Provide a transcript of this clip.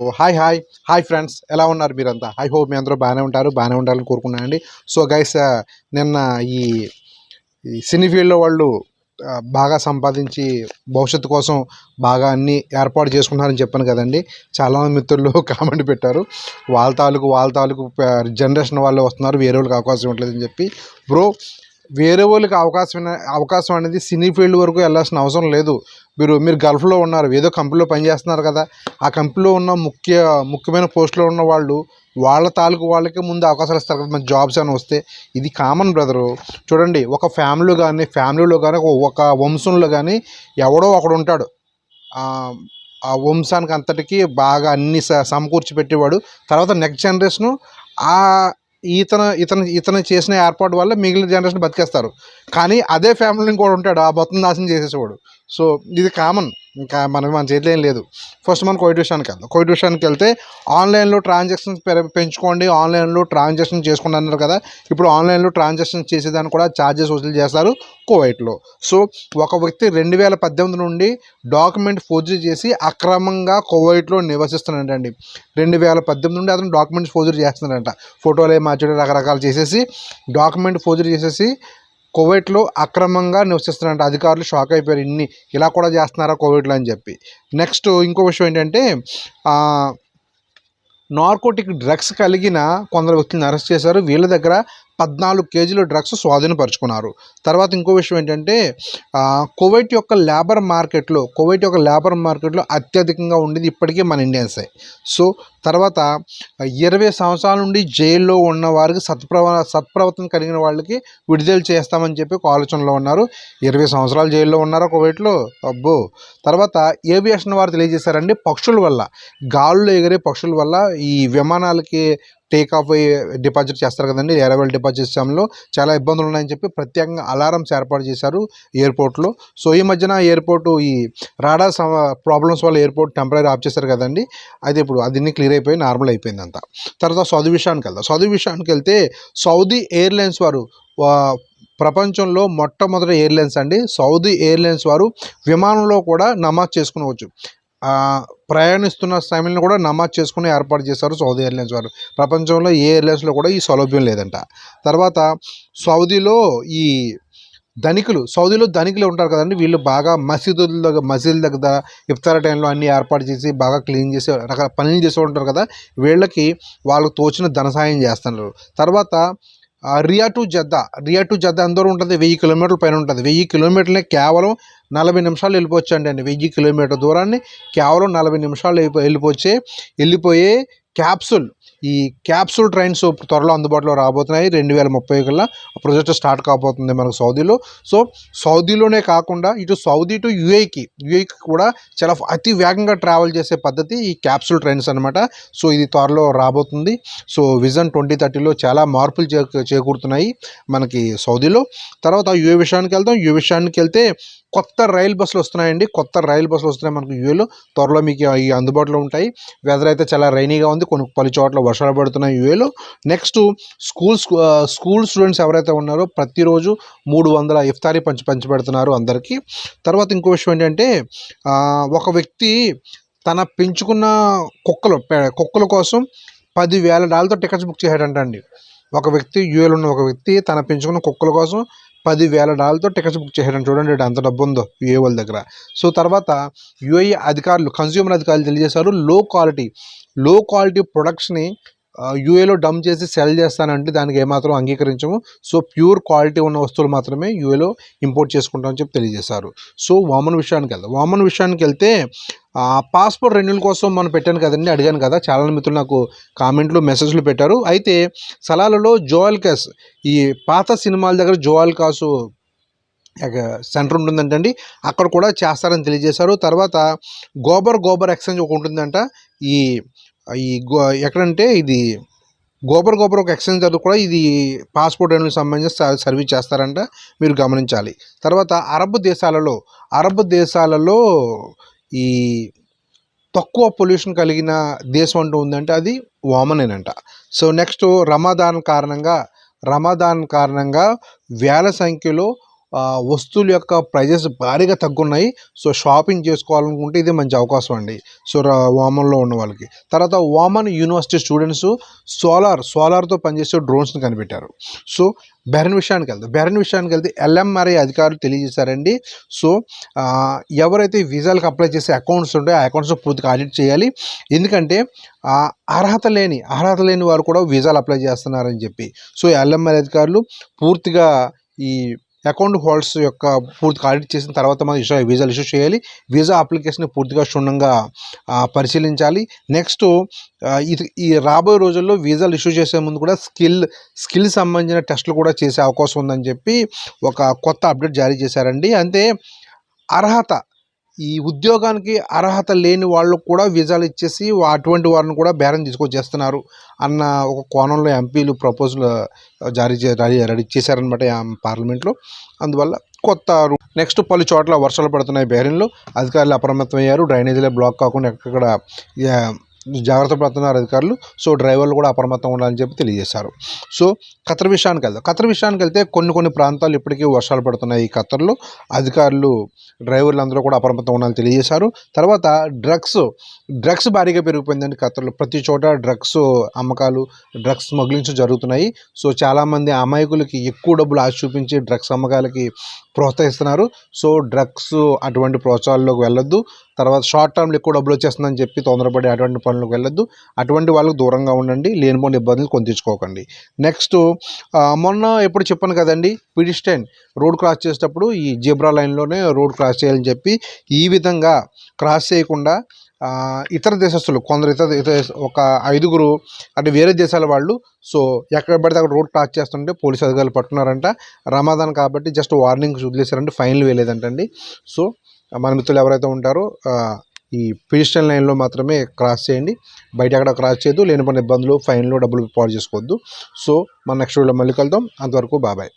Hi friends, ఎలా ఉన్నారు మీరంతా? ఐ హోప్ మీ అందరూ బాగానే ఉండాలని కోరుకున్నానండి. సో గైస్, నిన్న ఈ ఈ సినీ ఫీల్డ్లో వాళ్ళు బాగా సంపాదించి భవిష్యత్తు కోసం బాగా అన్నీ ఏర్పాటు చేసుకున్నారని చెప్పాను కదండి. చాలామంది మిత్రులు కామెంట్ పెట్టారు, వాళ్ళ తాలూకు జనరేషన్ వాళ్ళు వస్తున్నారు, వేరే వాళ్ళకి అవకాశం ఇవ్వట్లేదని చెప్పి. బ్రో, వేరే వాళ్ళకి అవకాశం అనేది సినీ ఫీల్డ్ వరకు వెళ్ళాల్సిన అవసరం లేదు. మీరు గల్ఫ్లో ఉన్నారు, ఏదో కంపెనీలో పనిచేస్తున్నారు కదా. ఆ కంపెనీలో ఉన్న ముఖ్యమైన పోస్టులో ఉన్న వాళ్ళు వాళ్ళ తాలూకు వాళ్ళకే ముందు అవకాశాలు ఇస్తారు కదా, మన జాబ్స్ అని వస్తే. ఇది కామన్ బ్రదరు. చూడండి, ఒక ఫ్యామిలీలో కానీ ఒక వంశంలో కానీ ఎవడో ఒకడు ఉంటాడు. ఆ వంశానికి అంతటికీ బాగా అన్ని సమకూర్చి పెట్టేవాడు. తర్వాత నెక్స్ట్ జనరేషను ఆ ఇతను చేసిన ఏర్పాటు వల్ల మిగిలిన జనరేషన్ బతికేస్తారు. కానీ అదే ఫ్యామిలీ ఇంకోటి ఉంటాడు, ఆ మొత్తం నాశనం చేసేసేవాడు. సో ఇది కామన్, ఇంకా మన చేతిలో ఏం లేదు. ఫస్ట్ మనం కోవిడ్ విషయానికి వెళ్తే ఆన్లైన్లో ట్రాన్సాక్షన్స్ పెంచుకోండి, ఆన్లైన్లో ట్రాన్సాక్షన్ చేసుకోండి అన్నారు కదా. ఇప్పుడు ఆన్లైన్లో ట్రాన్సాక్షన్ చేసేదాన్ని కూడా ఛార్జెస్ వసూలు చేస్తారు కువైట్లో. సో ఒక వ్యక్తి 2018 నుండి డాక్యుమెంట్ ఫోర్జరీ చేసి అక్రమంగా కువైట్లో నివసిస్తున్నాడండి. 2018 నుండి అతను డాక్యుమెంట్స్ ఫోర్జరీ చేస్తున్నాడంట. ఫోటోలు మార్చడం రకరకాలు చేసేసి డాక్యుమెంట్ ఫోర్జరీ చేసేసి కువైట్లో అక్రమంగా నివసిస్తున్నారంట. అధికారులు షాక్ అయిపోయారు, ఇలా కూడా చేస్తున్నారా కువైట్లో అని చెప్పి. నెక్స్ట్ ఇంకో విషయం ఏంటంటే, నార్కోటిక్ డ్రగ్స్ కలిగిన కొందరు వ్యక్తులను అరెస్ట్ చేశారు. వీళ్ళ దగ్గర 14 కేజీల డ్రగ్స్ స్వాధీనపరుచుకున్నారు. తర్వాత ఇంకో విషయం ఏంటంటే, కువైట్ యొక్క లేబర్ మార్కెట్లో అత్యధికంగా ఉండేది ఇప్పటికీ మన ఇండియన్సే. సో తర్వాత 20 సంవత్సరాల నుండి జైల్లో ఉన్న వారికి సత్ప్రవర్తన కలిగిన వాళ్ళకి విడుదల చేస్తామని చెప్పి ఒక ఆలోచనలో ఉన్నారు. 20 సంవత్సరాలు జైల్లో ఉన్నారా కువైట్లో? అబ్బో. తర్వాత ఏవియేషన్ వారు తెలియజేశారండి, పక్షుల వల్ల, గాల్లో ఎగిరే పక్షుల వల్ల ఈ విమానాలకి టేక్ ఆఫ్ డిపాజిట్ చేస్తారు కదండి, ఎయిర్వెల్ డిపాజిట్ సిస్టంలో చాలా ఇబ్బందులు ఉన్నాయని చెప్పి ప్రత్యేకంగా అలారమ్స్ ఏర్పాటు చేశారు ఎయిర్పోర్ట్లో. సో ఈ మధ్యన ఎయిర్పోర్టు ఈ రాడార్ ప్రాబ్లమ్స్ వల్ల ఎయిర్పోర్ట్ టెంపరీ ఆఫ్ చేశారు కదండి. అయితే ఇప్పుడు అదన్నీ క్లియర్ అయిపోయి నార్మల్ అయిపోయింది అంతా. తర్వాత సౌదీ విషయానికి వెళ్తే సౌదీ ఎయిర్లైన్స్ వారు ప్రపంచంలో మొట్టమొదటి ఎయిర్లైన్స్ అండి. సౌదీ ఎయిర్లైన్స్ వారు విమానంలో కూడా నమాజ్ చేసుకునవచ్చు. ప్రయాణిస్తున్న సమయంలో కూడా నమాజ్ చేసుకుని ఏర్పాటు చేశారు సౌదీ ఎయిర్లైన్స్ వారు. ప్రపంచంలో ఏ ఎయిర్లైన్స్లో కూడా ఈ సౌలభ్యం లేదంట. తర్వాత సౌదీలో ధనికులు ఉంటారు కదండి, వీళ్ళు బాగా మసీదుల దగ్గర ఇఫ్తార్ టైంలో అన్నీ ఏర్పాటు చేసి బాగా క్లీన్ చేసి రకరకాల పనులు చేసి ఉంటారు కదా, వీళ్ళకి వాళ్ళకు తోచిన ధన సాయం చేస్తున్నారు. తర్వాత రియా టు జద్దా ఎంత దూరం ఉంటుంది? 1000 కిలోమీటర్ల పైన ఉంటుంది. 1000 కిలోమీటర్లనే కేవలం 40 నిమిషాలు వెళ్ళిపోవచ్చు అండి. 1000 కిలోమీటర్ దూరాన్ని కేవలం 40 నిమిషాలు వెళ్ళిపోయే క్యాప్సూల్ ట్రైన్స్ త్వరలో అందుబాటులో రాబోతున్నాయి. 2030 కల్లా ప్రాజెక్ట్ స్టార్ట్ కాబోతుంది మనకు సౌదీలో. సో సౌదీలోనే కాకుండా ఇటు సౌదీ టు యూఏకి కూడా చాలా అతి వేగంగా ట్రావెల్ చేసే పద్ధతి ఈ క్యాప్సూల్ ట్రైన్స్ అనమాట. సో ఇది త్వరలో రాబోతుంది. సో విజన్ 2030లో చాలా మార్పులు చేకూరుతున్నాయి మనకి సౌదీలో. తర్వాత యూఏ విషయానికి వెళ్తే కొత్త రైలు బస్సులు వస్తున్నాయి మనకు యూఏలో. త్వరలో మీకు ఈ అందుబాటులో ఉంటాయి. వెదర్ అయితే చాలా రైనీగా ఉంది, పలు చోట్ల వర్షాలు పడుతున్నాయి యూఏలో. నెక్స్ట్ స్కూల్ స్టూడెంట్స్ ఎవరైతే ఉన్నారో ప్రతిరోజు 300 ఇఫ్తారీ పంచి పెడుతున్నారు అందరికీ. తర్వాత ఇంకో విషయం ఏంటంటే, ఒక వ్యక్తి తన పెంచుకున్న కుక్కల కోసం $10,000 టికెట్స్ బుక్ చేశాడంటండి. యూఏలో ఉన్న ఒక వ్యక్తి తన పెంచుకున్న కుక్కల కోసం $10,000 టికెట్స్ బుక్ చేశాడు. చూడండి అంత డబ్బు ఉందో యూఏ వాళ్ళ దగ్గర. సో తర్వాత యూఏఈ కన్స్యూమర్ అధికారులు తెలియజేశారు, లో క్వాలిటీ ప్రొడక్ట్స్ని యూఏలో డంప్ చేసి సెల్ చేస్తానంటే దానికి ఏమాత్రం అంగీకరించము. సో ప్యూర్ క్వాలిటీ ఉన్న వస్తువులు మాత్రమే యూఏలో ఇంపోర్ట్ చేసుకుంటామని చెప్పి తెలియజేశారు. సో వామన్ విషయానికి వెళ్తే పాస్పోర్ట్ రెన్యూల్ కోసం మనం పెట్టాను కదండి, అడిగాను కదా, చాలా మిత్రులు నాకు కామెంట్లు మెసేజ్లు పెట్టారు. అయితే సలాలలో జోయల్కాస్, ఈ పాత సినిమాల దగ్గర జోయల్కాసు సెంటర్ ఉంటుందంటండి, అక్కడ కూడా చేస్తారని తెలియజేశారు. తర్వాత గోబర్ ఎక్స్చేంజ్ ఒక ఉంటుందంట. ఎక్కడంటే ఇది గోబర్ ఒక ఎక్స్చేంజ్ దగ్గర కూడా ఇది పాస్పోర్ట్ రెన్యూల్ సంబంధించిన సర్వీస్ చేస్తారంట, మీరు గమనించాలి. తర్వాత అరబ్ దేశాలలో ఈ తక్కువ పొల్యూషన్ కలిగిన దేశం అంటూ ఉందంటే అది ఓమనేనంట. సో నెక్స్ట్ రమదాన్ కారణంగా వేల సంఖ్యలో వస్తువుల యొక్క ప్రైజెస్ భారీగా తగ్గున్నాయి. సో షాపింగ్ చేసుకోవాలనుకుంటే ఇది మంచి అవకాశం అండి. సో ఓమన్లో ఉన్న వాళ్ళకి. తర్వాత ఓమన్ యూనివర్సిటీ స్టూడెంట్స్ సోలార్తో పనిచేసే డ్రోన్స్ని కనిపెట్టారు. సో బెహ్రెన్ విషయానికి వెళ్తే ఎల్ఎంఆర్ఐ అధికారులు తెలియజేశారండి. సో ఎవరైతే వీసాలకు అప్లై చేసే అకౌంట్స్ ఉంటాయో ఆ అకౌంట్స్ పూర్తిగా ఆడిట్ చేయాలి. ఎందుకంటే అర్హత లేని వారు కూడా వీసాలు అప్లై చేస్తున్నారని చెప్పి. సో ఎల్ఎంఆర్ఐ అధికారులు పూర్తిగా ఈ అకౌంట్ హోల్డర్స్ యొక్క పూర్తిగా ఆడిట్ చేసిన తర్వాత మనం వీసాలు ఇష్యూ చేయాలి. వీసా అప్లికేషన్ పూర్తిగా క్షుణ్ణంగా పరిశీలించాలి. నెక్స్ట్ ఈ రాబోయే రోజుల్లో వీసాలు ఇష్యూ చేసే ముందు కూడా స్కిల్ సంబంధించిన టెస్టులు కూడా చేసే అవకాశం ఉందని చెప్పి ఒక కొత్త అప్డేట్ జారీ చేశారండి. అంటే ఈ ఉద్యోగానికి అర్హత లేని వాళ్ళకు కూడా వీసాలు ఇచ్చేసి అటువంటి వారిని కూడా బేరం తీసుకొచ్చేస్తున్నారు అన్న ఒక కోణంలో ఎంపీలు ప్రపోజల్ రెడీ చేశారనమాట పార్లమెంట్లో. అందువల్ల కొత్త నెక్స్ట్ పలు చోట్ల వర్షాలు పడుతున్నాయి. బెహ్రెన్లో అధికారులు అప్రమత్తమయ్యారు. డ్రైనేజీలో బ్లాక్ కాకుండా ఎక్కడ జాగ్రత్త పడుతున్నారు అధికారులు. సో డ్రైవర్లు కూడా అప్రమత్తంగా ఉండాలని చెప్పి తెలియజేశారు. సో ఖతర్ విషయానికి వెళ్తే కొన్ని ప్రాంతాలు ఇప్పటికీ వర్షాలు పడుతున్నాయి. ఈ ఖతర్లో అధికారులు డ్రైవర్లు అందరూ కూడా అప్రమత్తంగా ఉండాలని తెలియజేశారు. తర్వాత డ్రగ్స్ భారీగా పెరిగిపోయిందండి ఖతర్లో. ప్రతి చోట డ్రగ్స్ అమ్మకాలు, డ్రగ్స్ స్మగ్లింగ్స్ జరుగుతున్నాయి. సో చాలామంది అమాయకులకి ఎక్కువ డబ్బులు ఆశ చూపించి డ్రగ్స్ అమ్మకాలకి ప్రోత్సహిస్తున్నారు. సో డ్రగ్స్ అటువంటి ప్రోత్సాహాల్లోకి వెళ్ళొద్దు. తర్వాత షార్ట్ టర్మ్లో ఎక్కువ డబ్బులు వచ్చేస్తుందని చెప్పి తొందరపడి అటువంటి పనులకు వెళ్ళొద్దు. అటువంటి వాళ్ళకు దూరంగా ఉండండి. లేనిపోని ఇబ్బందులు కొని తెచ్చుకోకండి. నెక్స్ట్ మొన్న ఎప్పుడు చెప్పాను కదండి, పిడిస్టైన్ రోడ్ క్రాస్ చేసేటప్పుడు ఈ జీబ్రా లైన్లోనే రోడ్ క్రాస్ చేయాలని చెప్పి ఈ విధంగా క్రాస్ చేయకుండా ఇతర దేశస్తులు ఒక 5 అంటే వేరే దేశాల వాళ్ళు సో ఎక్కడ పడితే అక్కడ రోడ్ క్రాస్ చేస్తుంటే పోలీసు అధికారులు పట్టుకున్నారంట. రమాదాన్ కాబట్టి జస్ట్ వార్నింగ్ వదిలేశారంటే ఫైన్లు వేయలేదంటండి. సో మన మిత్రులు ఎవరైతే ఉంటారో ఈ పిడిస్టైన్ లైన్లో మాత్రమే క్రాస్ చేయండి. బయట ఎక్కడ క్రాస్ చేయొద్దు. లేనిపోయిన ఇబ్బందులు, ఫైన్లు, డబ్బులు పాడు చేసుకోవద్దు. సో మన నెక్స్ట్ వీడియోలో మళ్ళీ కలుద్దాం. అంతవరకు బాబాయ్.